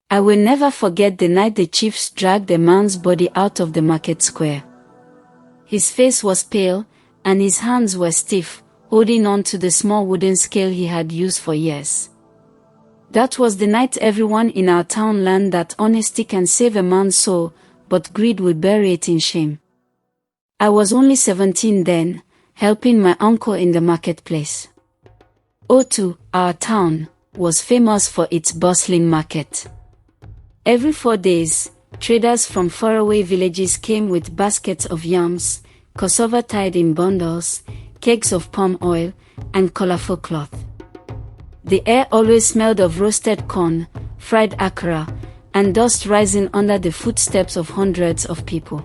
I will never forget the night the chiefs dragged a man's body out of the market square. His face was pale, and his hands were stiff, holding on to the small wooden scale he had used for years. That was the night everyone in our town learned that honesty can save a man's soul, but greed will bury it in shame. I was only 17 then, helping my uncle in the marketplace. Otu, our town, was famous for its bustling market. Every 4 days, traders from faraway villages came with baskets of yams, cassava tied in bundles, kegs of palm oil, and colorful cloth. The air always smelled of roasted corn, fried akara, and dust rising under the footsteps of hundreds of people.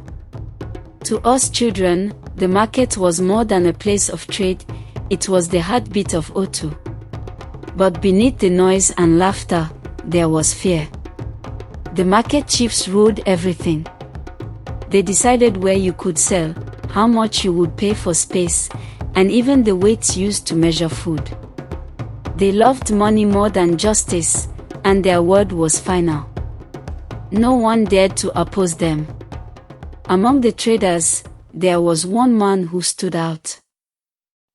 To us children, the market was more than a place of trade, it was the heartbeat of Otu. But beneath the noise and laughter, there was fear. The market chiefs ruled everything. They decided where you could sell, how much you would pay for space, and even the weights used to measure food. They loved money more than justice, and their word was final. No one dared to oppose them. Among the traders, there was one man who stood out.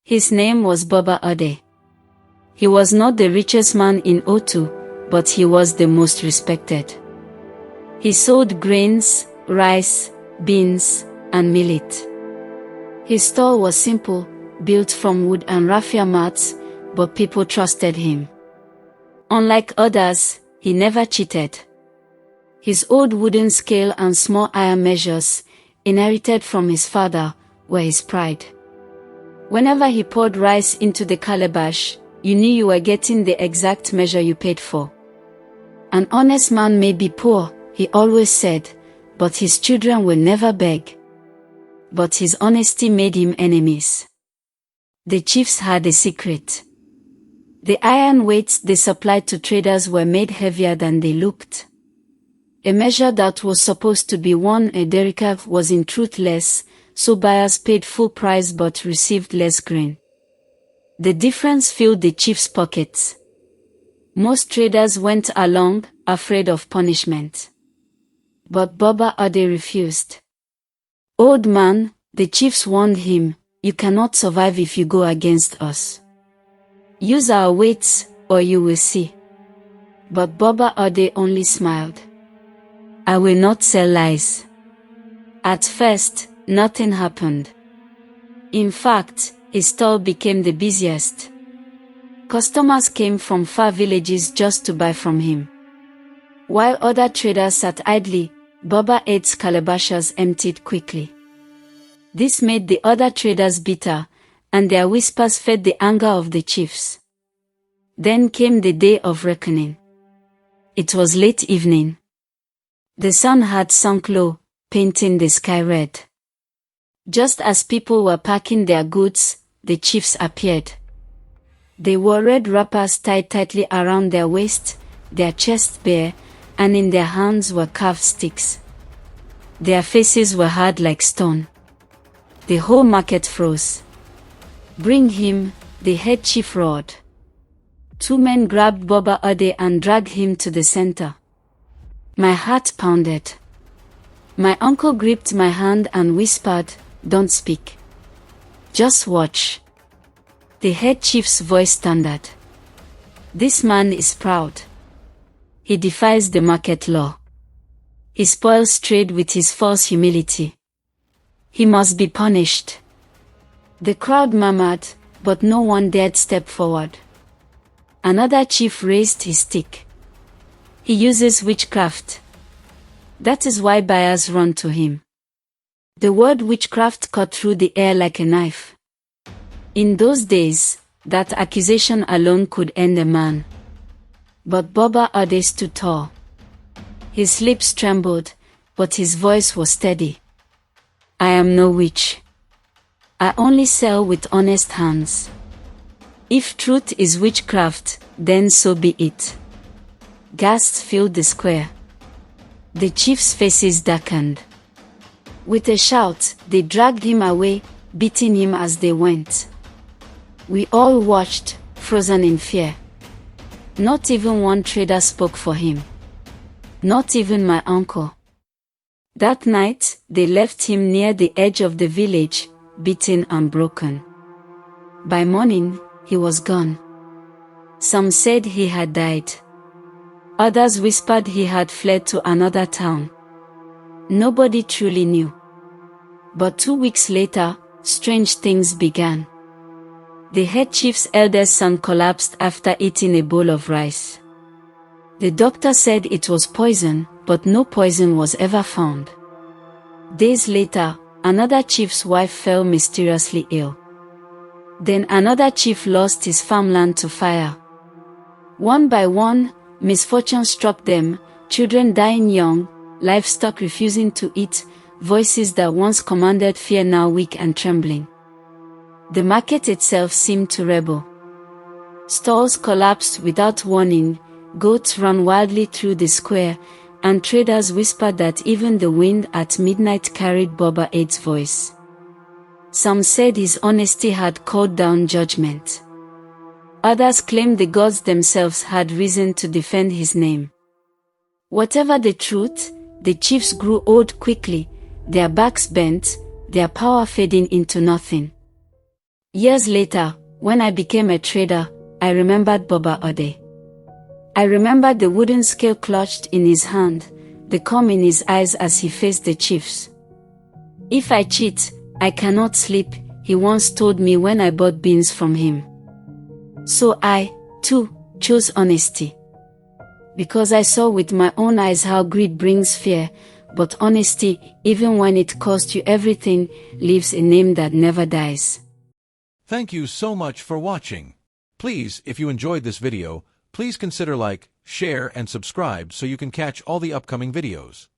His name was Baba Ade. He was not the richest man in Otu, but he was the most respected. He sold grains, rice, beans, and millet. His stall was simple, built from wood and raffia mats, but people trusted him. Unlike others, he never cheated. His old wooden scale and small iron measures, inherited from his father, were his pride. Whenever he poured rice into the calabash, you knew you were getting the exact measure you paid for. An honest man may be poor, he always said, but his children will never beg. But his honesty made him enemies. The chiefs had a secret. The iron weights they supplied to traders were made heavier than they looked. A measure that was supposed to be 1 derrica was in truth less, so buyers paid full price but received less grain. The difference filled the chiefs' pockets. Most traders went along, afraid of punishment. But Baba Ade refused. "Old man," the chiefs warned him, "you cannot survive if you go against us. Use our weights, or you will see." But Baba Ade only smiled. "I will not sell lies." At first, nothing happened. In fact, his stall became the busiest. Customers came from far villages just to buy from him. While other traders sat idly, Baba Ade's calabashes emptied quickly. This made the other traders bitter, and their whispers fed the anger of the chiefs. Then came the day of reckoning. It was late evening. The sun had sunk low, painting the sky red. Just as people were packing their goods, the chiefs appeared. They wore red wrappers tied tightly around their waists, their chests bare, and in their hands were carved sticks. Their faces were hard like stone. The whole market froze. "Bring him," the head chief roared. 2 men grabbed Baba Ade and dragged him to the center. My heart pounded. My uncle gripped my hand and whispered, "Don't speak. Just watch." The head chief's voice thundered. "This man is proud. He defies the market law. He spoils trade with his false humility. He must be punished." The crowd murmured, but no one dared step forward. Another chief raised his stick. "He uses witchcraft. That is why buyers run to him." The word witchcraft cut through the air like a knife. In those days, that accusation alone could end a man. But Baba Ade stood tall. His lips trembled, but his voice was steady. "I am no witch. I only sell with honest hands. If truth is witchcraft, then so be it." Gasps filled the square. The chiefs' faces darkened. With a shout, they dragged him away, beating him as they went. We all watched, frozen in fear. Not even one trader spoke for him. Not even my uncle. That night, they left him near the edge of the village, beaten and broken. By morning, he was gone. Some said he had died. Others whispered he had fled to another town. Nobody truly knew. But 2 weeks later, strange things began. The head chief's eldest son collapsed after eating a bowl of rice. The doctor said it was poison, but no poison was ever found. Days later, another chief's wife fell mysteriously ill. Then another chief lost his farmland to fire. One by one, misfortune struck them, children dying young, livestock refusing to eat, voices that once commanded fear now weak and trembling. The market itself seemed to rebel. Stalls collapsed without warning, goats ran wildly through the square, and traders whispered that even the wind at midnight carried Baba Aid's voice. Some said his honesty had called down judgment. Others claimed the gods themselves had risen to defend his name. Whatever the truth, the chiefs grew old quickly, their backs bent, their power fading into nothing. Years later, when I became a trader, I remembered Baba Ode. I remembered the wooden scale clutched in his hand, the calm in his eyes as he faced the chiefs. "If I cheat, I cannot sleep," he once told me when I bought beans from him. So I, too, chose honesty. Because I saw with my own eyes how greed brings fear, but honesty, even when it cost you everything, leaves a name that never dies. Thank you so much for watching. Please, if you enjoyed this video, please consider like, share and subscribe so you can catch all the upcoming videos.